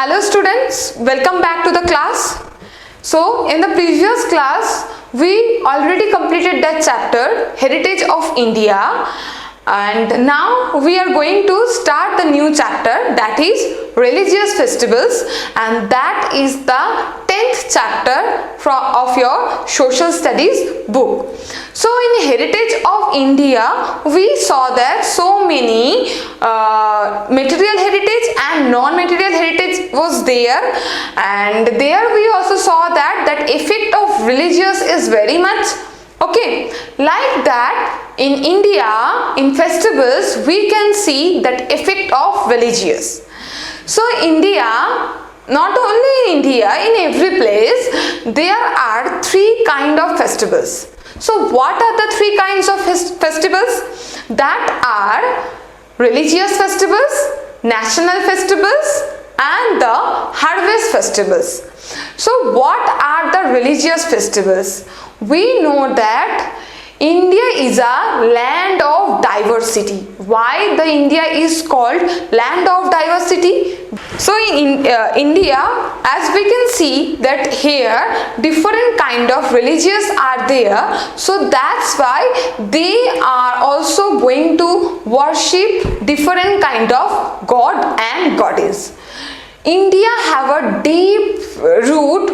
Hello students, welcome back to the class. So in the previous class we already completed that chapter Heritage of India, and now we are going to start the new chapter, that is religious festivals, and that is the 10th chapter of your social studies book. So in Heritage of India we saw that so many material heritage and non-material heritage was there, and there we also saw that effect of religious is very much okay. Like that in India, in festivals we can see that effect of religious. So India, not only in India, in every place there are three kind of festivals. So what are the three kinds of festivals? That are religious festivals, national festivals, and the harvest festivals. So what are the religious festivals? We know that India is a land of diversity. Why the India is called land of diversity? So in India, as we can see that here different kind of religions are there. So that's why they are also going to worship different kind of god and goddess. India have a deep root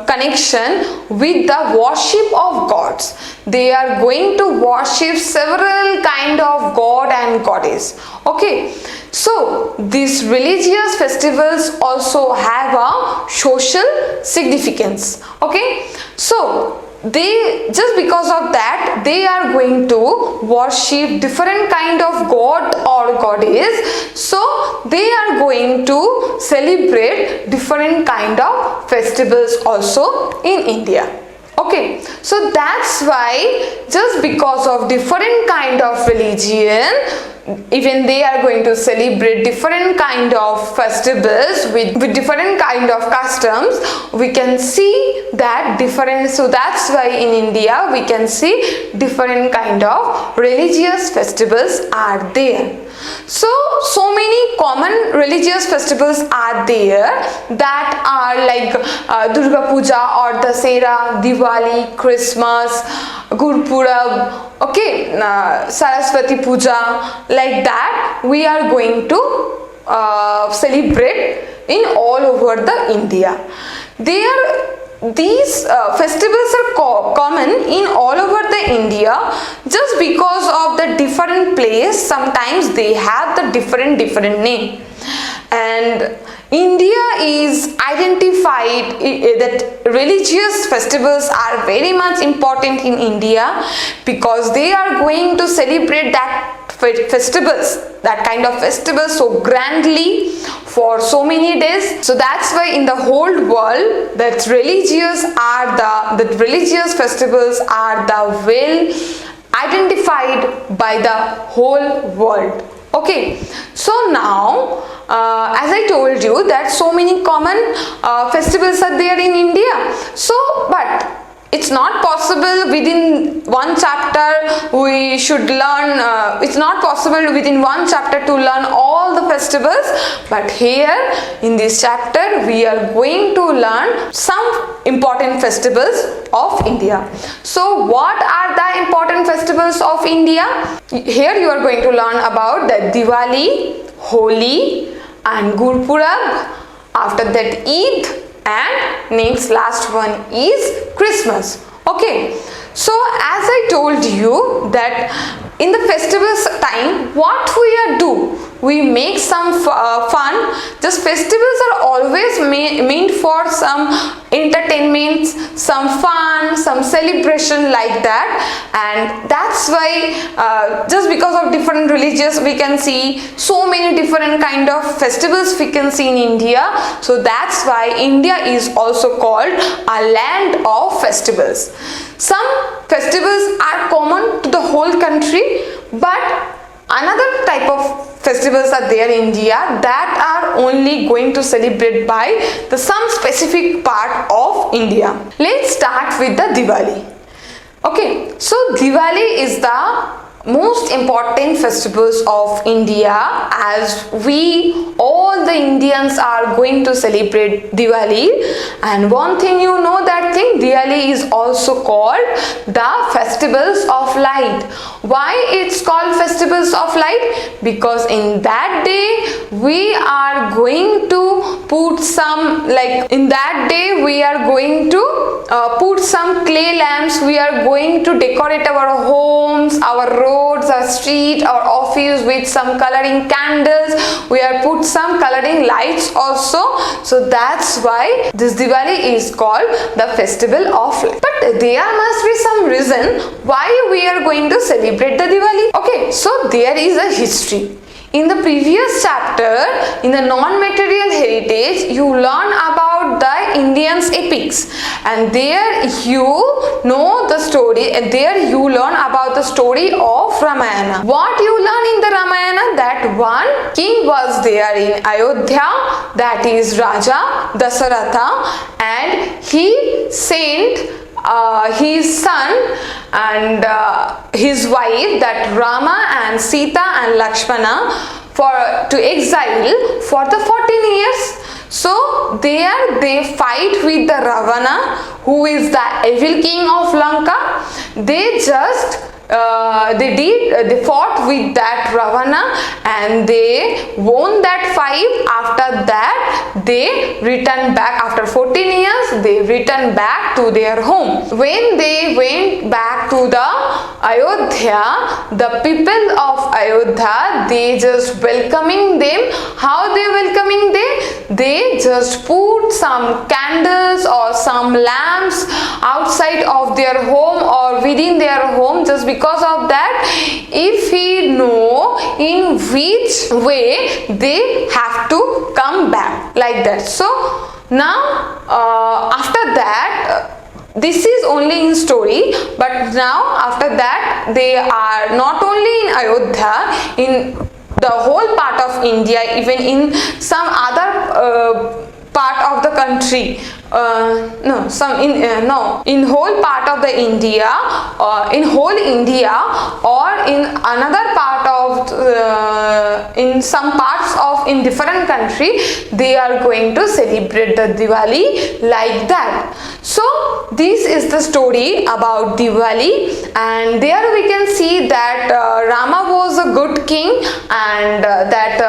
connection with the worship of gods. They are going to worship several kind of god and goddess. Okay, so these religious festivals also have a social significance. Okay, so they, just because of that, they are going to worship different kind of god or goddess, so they are going to celebrate different kind of festivals also in India. Okay, so that's why just because of different kind of religion, even they are going to celebrate different kind of festivals with different kind of customs. We can see that different, so that's why in India we can see different kind of religious festivals are there. So many common religious festivals are there, that are like Durga Puja or Dasera, Diwali, Christmas, Gurpurab, okay, Saraswati Puja, like that we are going to celebrate in all over the India. These festivals are common in all over the India, just because of the different place. Sometimes they have the different name, and India is identified that religious festivals are very much important in India, because they are going to celebrate that festivals, that kind of festivals so grandly for so many days. So that's why in the whole world that religious festivals are the well identified by the whole world. Okay, so now as I told you that so many common festivals are there in India. So but it's not possible within one chapter we should learn, it's not possible within one chapter to learn all the festivals, but here in this chapter we are going to learn some important festivals of India. So what are the important festivals of India? Here you are going to learn about the Diwali, Holi and Gurpurab, after that Eid, and next last one is Christmas. Okay, so as I told you that in the festivals time what we do, we make some fun. Just festivals are always meant for some entertainment, some fun, some celebration, like that. And that's why just because of different religions we can see so many different kind of festivals we can see in India. So that's why India is also called a land of festivals. Some festivals are common to the whole country, but another type of festivals are there in India that are only going to celebrate by some specific part of India. Let's start with the Diwali. Okay, so Diwali is the most important festivals of India, as we all the Indians are going to celebrate Diwali. And one thing you know, that thing Diwali is also called the festivals of light. Why it's called festivals of light? Because in that day we are going to put some, like in that day we are going to put some clay lamps, we are going to decorate our homes, our roads, our street, our office with some coloring candles, we are put some coloring lights also. So that's why this Diwali is called the festival of light. But there must be some reason why we are going to celebrate the Diwali. Okay, so there is a history. In the previous chapter, in the non-material heritage, you learn about the Indians' epics, and there you know the story, and there you learn about the story of Ramayana. What you learn in the Ramayana? That one king was there in Ayodhya, that is Raja Dasaratha, and he sent his son and his wife, that Rama and Sita and Lakshmana, to exile for the 14 years. So there they fight with the Ravana, who is the evil king of Lanka. They just they fought with that Ravana and they won that fight. After that they returned back. After 14 years they returned back to their home. When they went back to the Ayodhya, the people of Ayodhya, they just welcoming them. How they welcoming them? They just put some candles or some lamps outside of their home or within their home, just because of that if we know in which way they have to come back, like that. So now after that, this is only in story, but now after that they are not only in Ayodhya, in the whole part of India, even in some other part of the country, in whole part of the India, in whole India, or in another part of in some parts of in different country, they are going to celebrate the Diwali like that. So this is the story about Diwali, and there we can see that Rama was a good king and that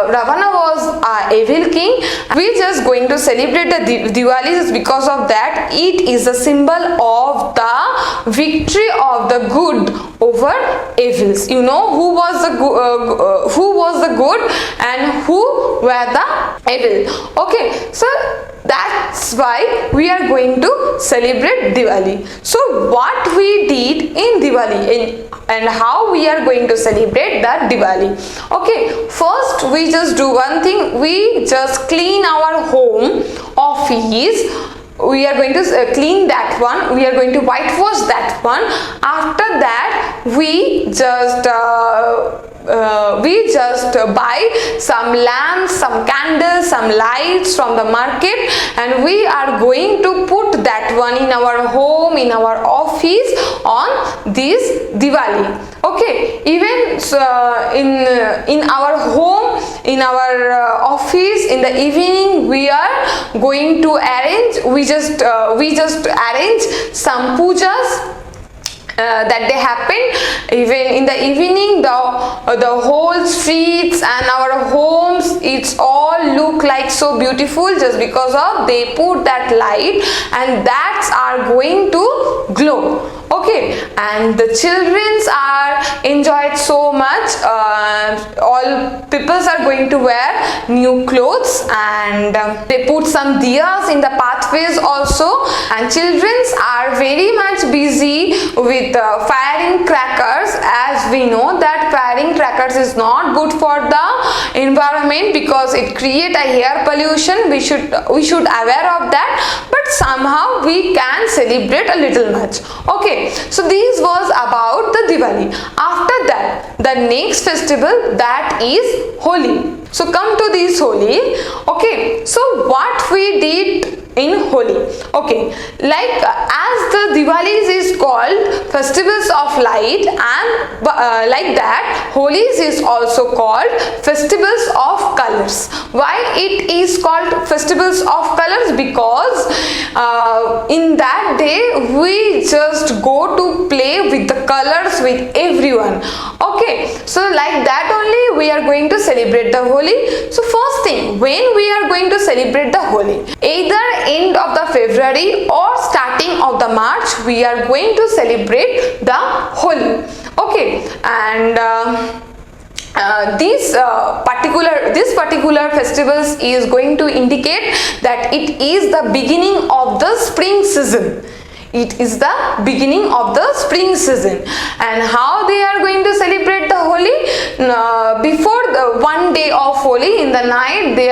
Ravana was an evil king. We just going to celebrate the Diwali is because of that it is a symbol of the victory of the good over evils. You know who was the good and who were the evil. Okay, so that's why we are going to celebrate Diwali. So what we did in Diwali and how we are going to celebrate that Diwali. Okay, first we just do one thing, we just clean our home, office. We are going to clean that one, we are going to whitewash that one. After that we just buy some lamps, some candles, some lights from the market, and we are going to put that one in our home, in our office on this Diwali. Okay, even in our home, in our office, in the evening we are going to arrange, we just arrange some pujas that they happen. Even in the evening, the whole streets and our homes, it's all look like so beautiful, just because of they put that light and that's are going to glow. Okay, and the childrens are enjoyed so much. All peoples are going to wear new clothes, and they put some diyas in the pathways also, and childrens are very much busy with firing crackers, as we know that firing crackers is not good for the environment because it create a air pollution. We should aware of that, but somehow we can celebrate a little much. Okay, so this was about the Diwali. After that the next festival, that is Holi. So come to this Holi. Okay, so what we did in Holi? Okay, like as the Diwalis is called festivals of light, and like that Holi's is also called festivals of colors. Why it is called festivals of colors? Because in that day we just go to play with the colors with everyone. Okay, so like that only we are going to celebrate the Holi. So first thing, when we are going to celebrate the Holi, either end of the February or starting of the March, we are going to celebrate the Holi. Okay, and this particular festivals is going to indicate that it is the beginning of the spring season. It is the beginning of the spring season. And how they are going to celebrate the Holi? Before the one day of Holi, in the night they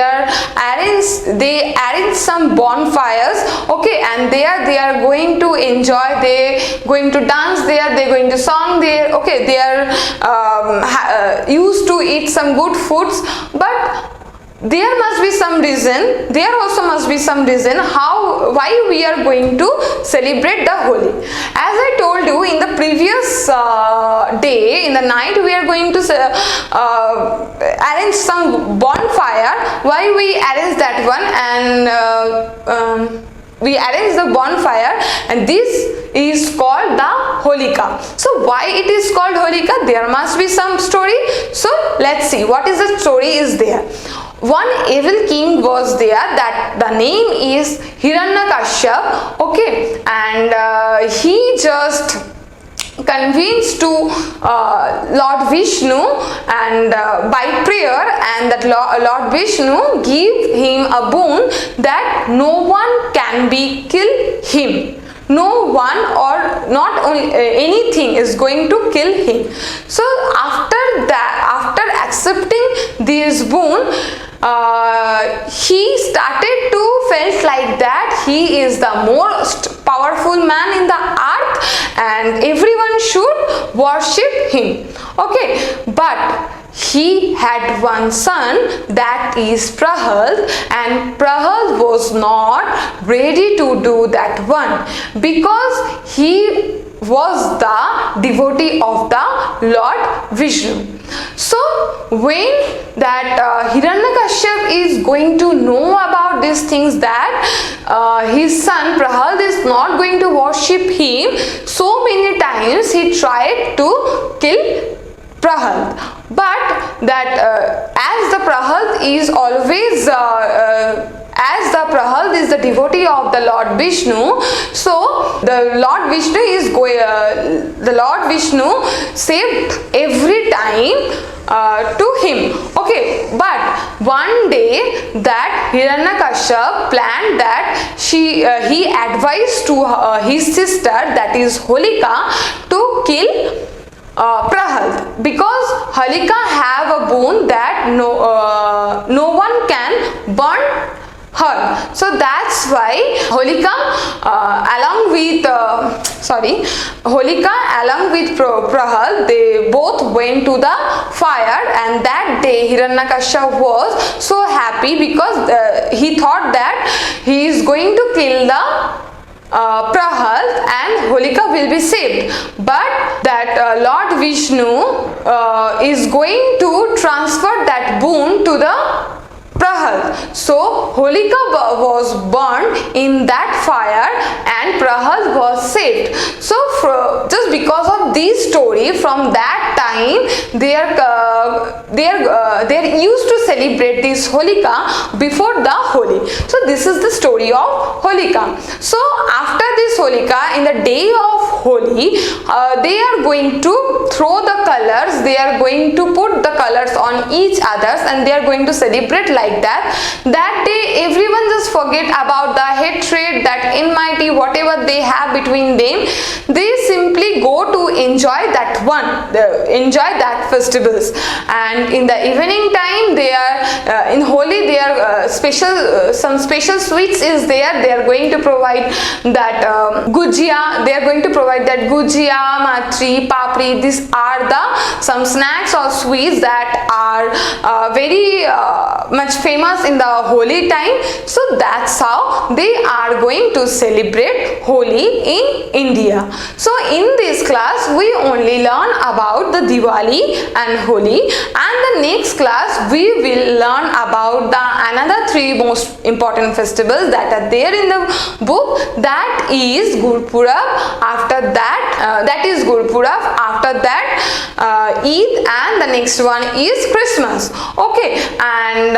arrange some bonfires. Okay, and there they are going to enjoy, they going to dance there, they going to song there. Okay, they are used to eat some good foods, but there must be some reason, there also must be some reason why we are going to celebrate the Holi. As I told you in the previous day, in the night we are going to arrange some bonfire. Why we arrange that one? And we arrange the bonfire, and this is called the Holika. So why it is called Holika? There must be some story. So let's see what is the story is there. One evil king was there, that the name is Hiranyakashipu. Okay, and he just convinced to Lord Vishnu, and by prayer, and that Lord Vishnu give him a boon that no one can be kill him. No one or not only anything is going to kill him. So after that, after accepting this boon, he started to felt like that he is the most powerful man in the earth and everyone should worship him. Okay, but he had one son, that is Prahlad, and Prahlad was not ready to do that one because he was the devotee of the Lord Vishnu. So when that Hiranyakashipu is going to know about these things, that his son Prahlad is not going to worship him, so many times he tried to kill Prahlad. But that as the Prahlad is always as the Prahlad is the devotee of the Lord Vishnu, so the Lord Vishnu is the Lord Vishnu saved every time to him. Okay, but one day that Hiranyakashipu planned that he advised to his sister, that is Holika, to kill Prahlad, because Holika have a boon that no one can burn her. So that's why Holika along with Prahlad, they both went to the fire, and that day Hiranyakashipu was so happy because he thought that he is going to kill the Prahlad and Holika will be saved, but that Lord Vishnu is going to transfer that boon to the Prahlad. So Holika was burned in that fire and Prahlad was saved. So just because of this story, from that time they are used to celebrate this Holika before the Holi. So this is the story of Holika. So after this Holika, in the day of Holi, they are going to throw the colors, they are going to put the colors on each others, and they are going to celebrate like that. That day everyone just forget about the hatred, that enmity, whatever they have between them. They simply go to enjoy that one, enjoy that festivals. And in the evening time, they are in Holi, they are some special sweets is there. They are going to provide that gujia. They are going to provide that gujia, matri, papri. These are the some snacks or sweets that are very much famous in the Holi time. So that's how they are going to celebrate Holi in India. So in this class we only learn about the Diwali and Holi, and the next class we will learn about the another three most important festivals that are there in the book. That is Gurpurab. After that, that is Gurpurab. After that, Eid, and the next one is Christmas. Okay, and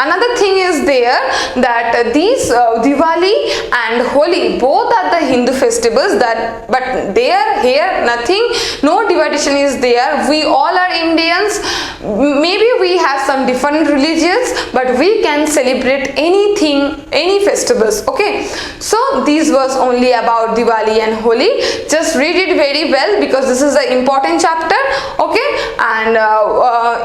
another thing is there that these Diwali and Holi both are the Hindu festivals, that but there here nothing, no division is there. We all are Indians. Maybe we have some different religions, but we can celebrate anything, any festivals. Okay, so this was only about Diwali and Holi. Just read it very well because this is an important chapter. Okay, and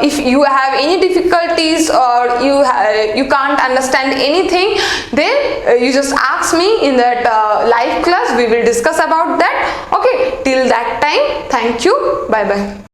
if you have any difficulties or you can't understand anything, then you just ask me in that live class. We will discuss about that. Okay, till that time, thank you. Bye bye.